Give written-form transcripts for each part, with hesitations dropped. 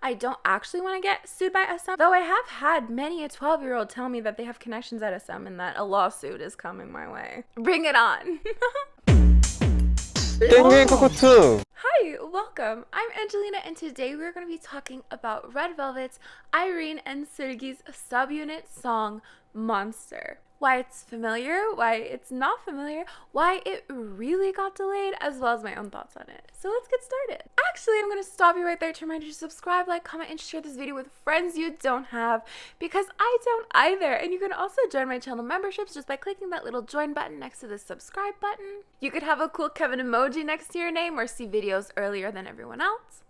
I don't actually want to get sued by SM, though I have had many a 12-year-old tell me that they have connections at SM and that a lawsuit is coming my way. Bring it on. 땡땡 코코투. Hi, welcome. I'm Angelina, and today we're going to be talking about Red Velvet's Irene and Sergey's subunit song Monster. Why it's familiar, why it's not familiar, why it really got delayed, as well as my own thoughts on it. So let's get started. Actually, I'm going to stop you right there to remind you to subscribe, like, comment, and share this video with friends you don't have, because I don't either. And you can also join my channel memberships just by clicking that little join button next to the subscribe button. You could have a cool Kevin emoji next to your name or see videos earlier than everyone else.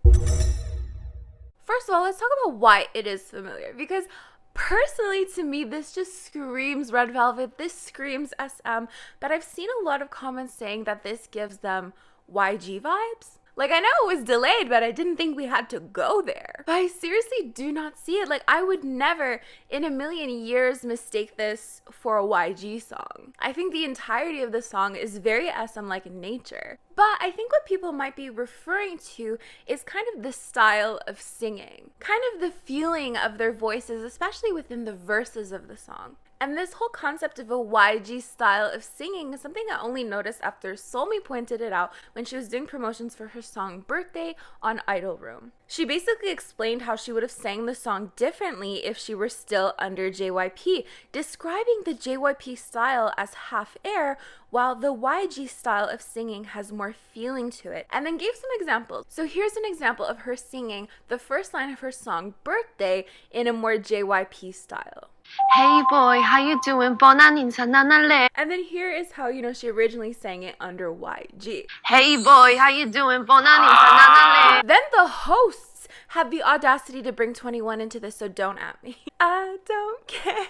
First of all, let's talk about why it is familiar, because personally, to me, this just screams Red Velvet, this screams SM, but I've seen a lot of comments saying that this gives them YG vibes. Like, I know it was delayed, but I didn't think we had to go there. But I seriously do not see it. Like, I would never in a million years mistake this for a YG song. I think the entirety of the song is very SM-like in nature. But I think what people might be referring to is kind of the style of singing, kind of the feeling of their voices, especially within the verses of the song. And this whole concept of a YG style of singing is something I only noticed after Solmi pointed it out when she was doing promotions for her song Birthday on Idol Room. She basically explained how she would have sang the song differently if she were still under JYP, describing the JYP style as half air, while the YG style of singing has more feeling to it, and then gave some examples. So here's an example of her singing the first line of her song Birthday in a more JYP style. Hey boy, how you doing? 뻔한 인사 나날래. And then here is how, she originally sang it under YG. Hey boy, how you doing? 뻔한 인사 나날래. Then the hosts have the audacity to bring 21 into this, so don't at me. I don't care.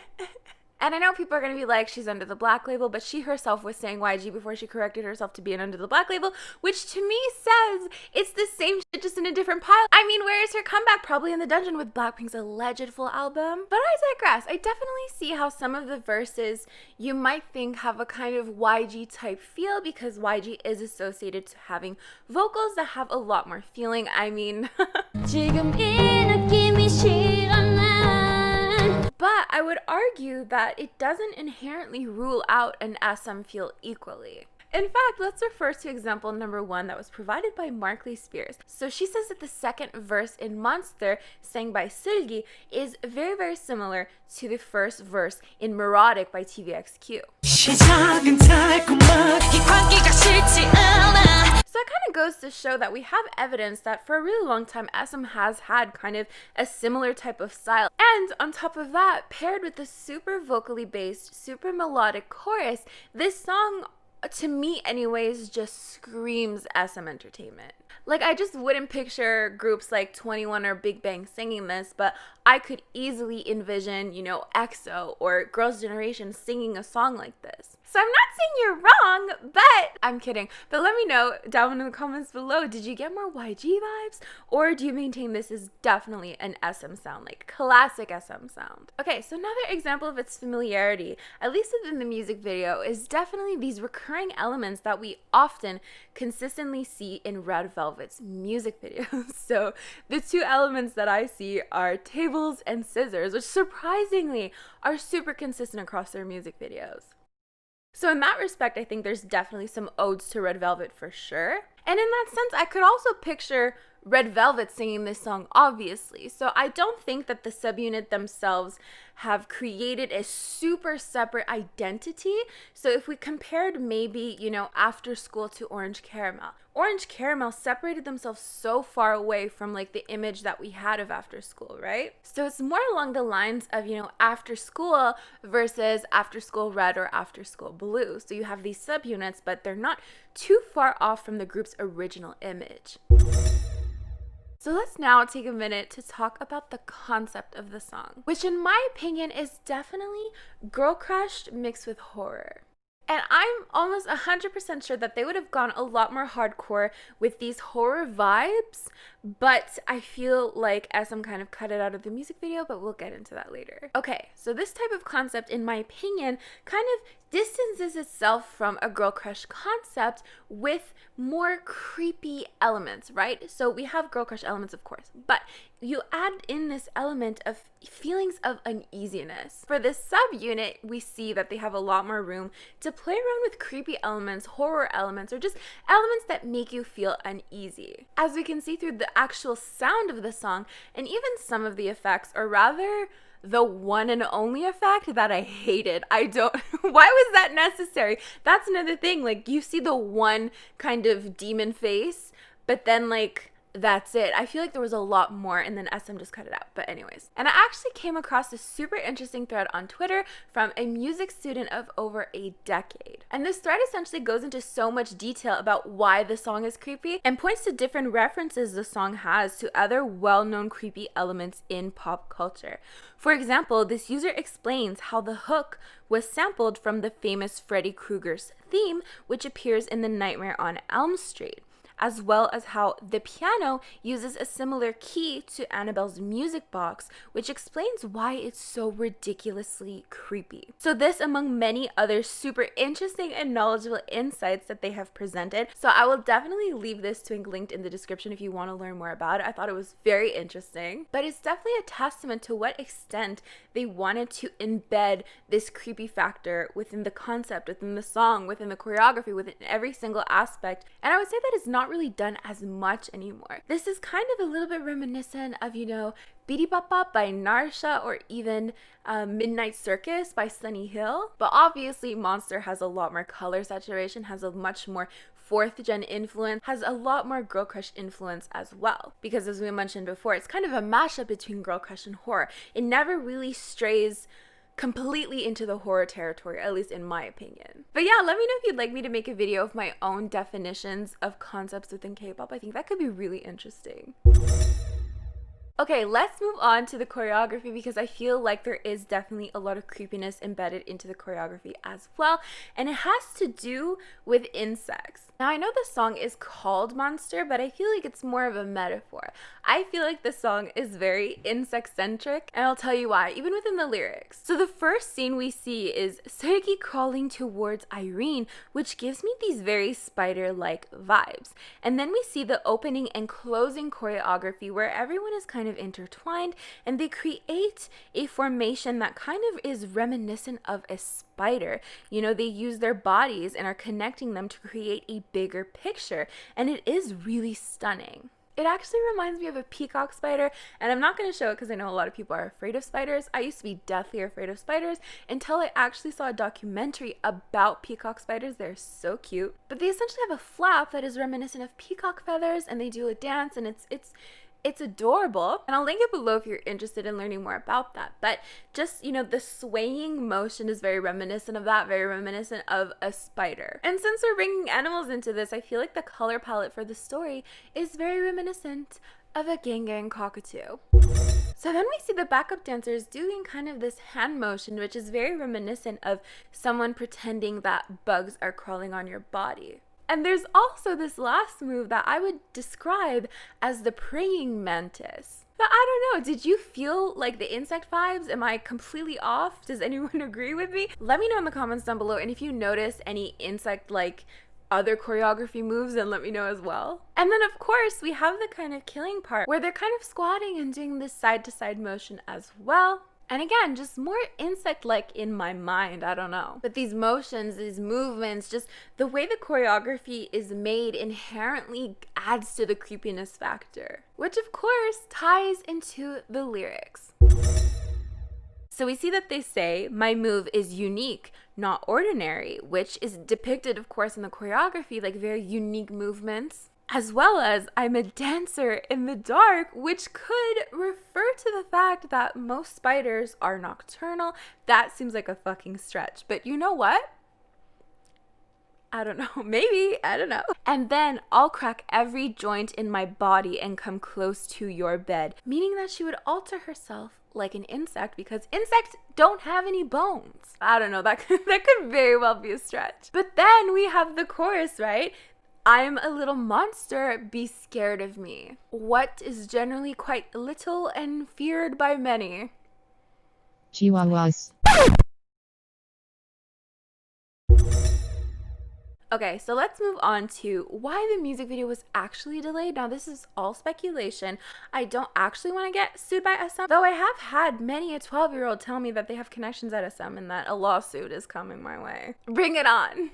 And I know people are going to be like, she's under the Black Label, but she herself was saying YG before she corrected herself to being under the Black Label, which to me says it's the same shit, just in a different pile. I mean, where is her comeback? Probably in the dungeon with Blackpink's alleged full album. But I digress. I definitely see how some of the verses you might think have a kind of YG type feel, because YG is associated to having vocals that have a lot more feeling. I mean, 지금 이 느낌이 싫어. But I would argue that it doesn't inherently rule out an SM feel equally. In fact, let's refer to example number 1 that was provided by Markley Spears. So she says that the second verse in Monster, sang by Seulgi, is very, very similar to the first verse in Neurotic by TVXQ. So it kind of goes to show that we have evidence that for a really long time, SM has had kind of a similar type of style. And on top of that, paired with the super vocally based, super melodic chorus, this song, to me anyways, just screams SM entertainment. Like, I just wouldn't picture groups like 21 or Big Bang singing this, but I could easily envision, EXO or Girls' Generation singing a song like this. So I'm not saying you're wrong, but I'm kidding. But let me know down in the comments below, did you get more YG vibes? Or do you maintain this is definitely an SM sound, like classic SM sound? Okay, so another example of its familiarity, at least within the music video, is definitely these recurring elements that we often consistently see in Red Velvet's music videos. So the two elements that I see are tables and scissors, which surprisingly are super consistent across their music videos. So in that respect, I think there's definitely some odes to Red Velvet for sure. And in that sense, I could also picture Red Velvet singing this song, obviously. So I don't think that the subunit themselves have created a super separate identity. So if we compared maybe, After School to Orange Caramel, Orange Caramel separated themselves so far away from like the image that we had of After School, right? So it's more along the lines of, After School versus After School Red or After School Blue. So you have these subunits, but they're not too far off from the group's original image. So let's now take a minute to talk about the concept of the song, which in my opinion is definitely girl crush mixed with horror. And I'm almost 100% sure that they would have gone a lot more hardcore with these horror vibes, but I feel like SM kind of cut it out of the music video, but we'll get into that later. Okay, so this type of concept, in my opinion, kind of distances itself from a girl crush concept with more creepy elements, right? So we have girl crush elements, of course, but you add in this element of feelings of uneasiness. For this subunit, we see that they have a lot more room to play around with creepy elements, horror elements, or just elements that make you feel uneasy. As we can see through the actual sound of the song, and even some of the effects, or rather, the one and only effect that I hated. Why was that necessary? That's another thing. Like, you see the one kind of demon face, but then like, that's it. I feel like there was a lot more, and then SM just cut it out. But anyways, and I actually came across a super interesting thread on Twitter from a music student of over a decade. And this thread essentially goes into so much detail about why the song is creepy and points to different references the song has to other well-known creepy elements in pop culture. For example, this user explains how the hook was sampled from the famous Freddy Krueger's theme, which appears in the Nightmare on Elm Street, as well as how the piano uses a similar key to Annabelle's music box, which explains why it's so ridiculously creepy. So this, among many other super interesting and knowledgeable insights that they have presented. So I will definitely leave this link linked in the description if you want to learn more about it. I thought it was very interesting, but it's definitely a testament to what extent they wanted to embed this creepy factor within the concept, within the song, within the choreography, within every single aspect. And I would say that it's not really done as much anymore. This is kind of a little bit reminiscent of, Bidi Bop Bop by Narsha, or even Midnight Circus by Sunny Hill. But obviously Monster has a lot more color saturation, has a much more fourth gen influence, has a lot more girl crush influence as well. Because as we mentioned before, it's kind of a mashup between girl crush and horror. It never really strays completely into the horror territory, at least in my opinion. But yeah, let me know if you'd like me to make a video of my own definitions of concepts within K-pop. I think that could be really interesting. Okay, let's move on to the choreography, because I feel like there is definitely a lot of creepiness embedded into the choreography as well, and it has to do with insects. Now, I know the song is called Monster, but I feel like it's more of a metaphor. I feel like the song is very insect-centric, and I'll tell you why, even within the lyrics. So the first scene we see is Seulgi crawling towards Irene, which gives me these very spider-like vibes. And then we see the opening and closing choreography where everyone is kind of intertwined, and they create a formation that kind of is reminiscent of a spider. They use their bodies and are connecting them to create a bigger picture, and it is really stunning. It actually reminds me of a peacock spider, and I'm not going to show it because I know a lot of people are afraid of spiders. I used to be deathly afraid of spiders until I actually saw a documentary about peacock spiders. They're so cute. But they essentially have a flap that is reminiscent of peacock feathers, and they do a dance, and it's adorable, and I'll link it below if you're interested in learning more about that. But just, the swaying motion is very reminiscent of that, very reminiscent of a spider. And since we're bringing animals into this, I feel like the color palette for the story is very reminiscent of a Gangang cockatoo. So then we see the backup dancers doing kind of this hand motion, which is very reminiscent of someone pretending that bugs are crawling on your body. And there's also this last move that I would describe as the praying mantis. But I don't know, did you feel like the insect vibes? Am I completely off? Does anyone agree with me? Let me know in the comments down below, and if you notice any insect-like other choreography moves, then let me know as well. And then of course we have the kind of killing part where they're kind of squatting and doing this side-to-side motion as well. And again, just more insect-like in my mind, I don't know. But these motions, these movements, just the way the choreography is made inherently adds to the creepiness factor, which of course ties into the lyrics. So we see that they say, "My move is unique, not ordinary," which is depicted, of course, in the choreography, like very unique movements. As well as, "I'm a dancer in the dark," which could refer to the fact that most spiders are nocturnal. That seems like a fucking stretch, but you know what? I don't know, maybe, I don't know. And then, "I'll crack every joint in my body and come close to your bed," meaning that she would alter herself like an insect, because insects don't have any bones. I don't know, that could very well be a stretch. But then we have the chorus, right? I'm a little monster, be scared of me. What is generally quite little and feared by many. Chihuahuas. Okay, so let's move on to why the music video was actually delayed. Now, this is all speculation. I don't actually want to get sued by SM, though I have had many a 12-year-old tell me that they have connections at SM and that a lawsuit is coming my way. Bring it on.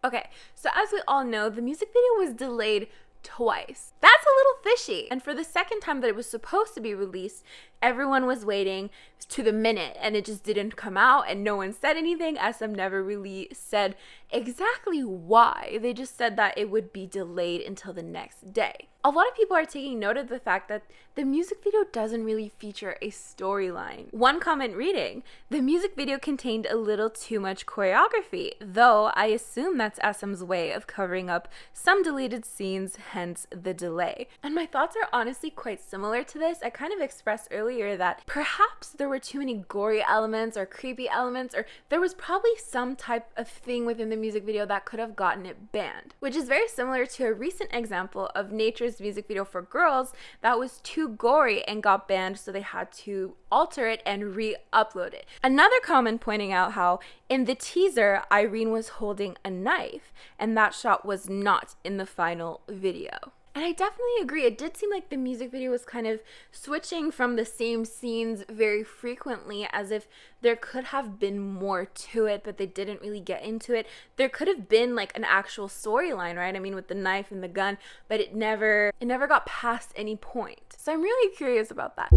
Okay, so as we all know, the music video was delayed twice. That's a little fishy. And for the second time that it was supposed to be released, everyone was waiting to the minute and it just didn't come out and no one said anything. SM never really said exactly why. They just said that it would be delayed until the next day. A lot of people are taking note of the fact that the music video doesn't really feature a storyline. One comment reading, the music video contained a little too much choreography, though I assume that's SM's way of covering up some deleted scenes, hence the delay. And my thoughts are honestly quite similar to this. I kind of expressed earlier that perhaps there were too many gory elements or creepy elements, or there was probably some type of thing within the music video that could have gotten it banned, which is very similar to a recent example of Nature's music video for Girls that was too gory and got banned, so they had to alter it and re-upload it. Another comment pointing out how in the teaser Irene was holding a knife and that shot was not in the final video. And I definitely agree. It did seem like the music video was kind of switching from the same scenes very frequently, as if there could have been more to it, but they didn't really get into it. There could have been like an actual storyline, right? I mean, with the knife and the gun, but it never got past any point. So I'm really curious about that.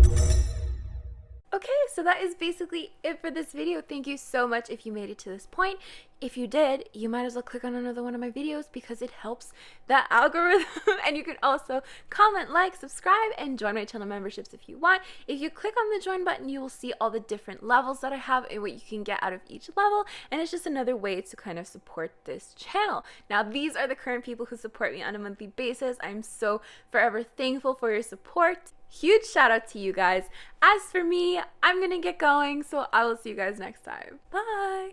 Okay, so that is basically it for this video. Thank you so much if you made it to this point. If you did, you might as well click on another one of my videos because it helps the algorithm. And you can also comment, like, subscribe, and join my channel memberships if you want. If you click on the join button, you will see all the different levels that I have and what you can get out of each level. And it's just another way to kind of support this channel. Now, these are the current people who support me on a monthly basis. I'm so forever thankful for your support. Huge shout out to you guys. As for me, I'm gonna get going, so I will see you guys next time. Bye!